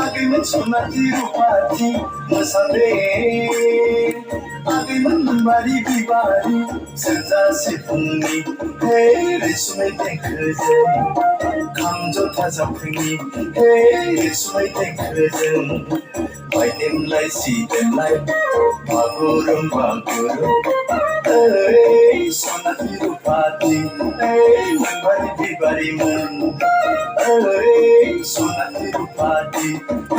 आगैमोन सनाथि रुपाथि मोसादे आगैमोन मोनबारि बिबारि सेरजा सिफुंनि हे रैसुमै देंखोजों खाम जथा जाबख्रिंनि हे रैसुमै देंखोजों बायदेमलाय सिदेमलाय बागुरुम्बा ओइ सनाथि रुपाथि ओइ मोनबारि बिबारिमोन ओइ सनाथि रुपाथि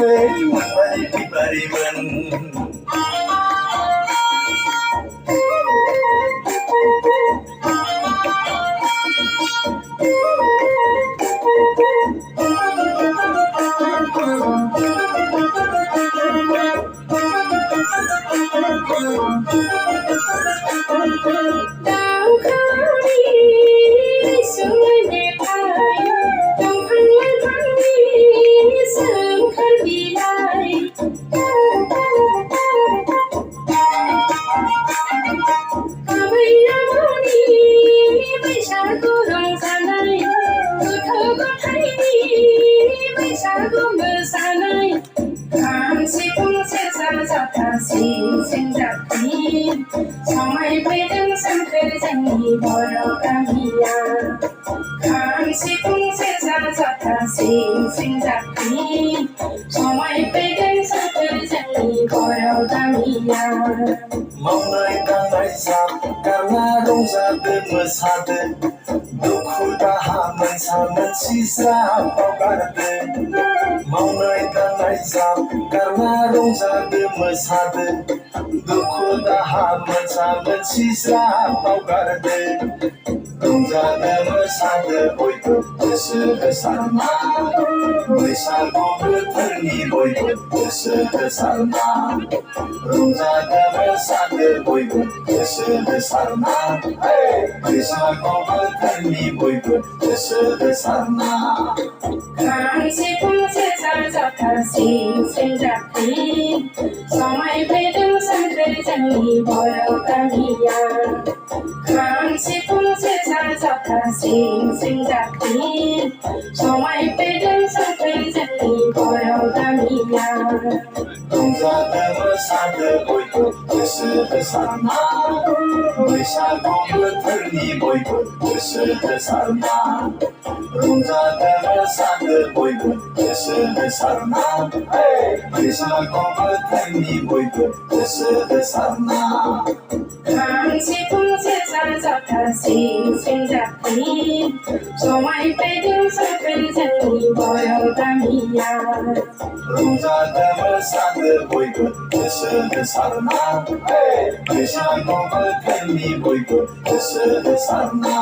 ओइ मोनबारि बिबारिमोन समाय फैदों सोमखोर जोंनि बर' गामिया खाम सिफुं सेरजा जथा सिं जाबख्रि समाय फैदों सोमखोर जोंनि बर' गामिया मावनाय दांनाय जाब गारना रंजादो मोसादो दुखु दाहा मोनसा मोनसि ज्राब बावगारदो मावनाय दांनाय जाब गारना रंजादो मोसादो दुखु दाहा मोनसा मोनसि ज्राब बावगारदो रंजादो मोसादो बयबो गोसो होसारना बैसागु बोथोरनि बयबो गोसो होसारना रंजादो मोसादो बयबो गोसो होसारना बैसागु बोथोरनि बयबो गोसो होसारना खाम सिफुं सेरजा जथा सिं जाबख्रि समाय फैदों सोमखोर जोंनि बर' गामिया खाम सिफुं सेरजा जथा सिं जाबख्रि समाय फैदों सोमखोर जोंनि बर' गामिया रंजादो मोसादो बयबो गोसो होसारना बैसागु बोथोरनि बयबो गोसो होसारना रंजादो मोसादो बयबो गोसो होसारना बैसागु बोथोरनि बयबो गोसो होसारना खाम सिफुं सेरजा जथा सिं जाबख्रि समाय फैदों सोमखोर जोंनि बर' गामिया रंजादो मोसादो बयबो गोसो होसारना बैसागु बोथोरनि बयबो गोसो होसारना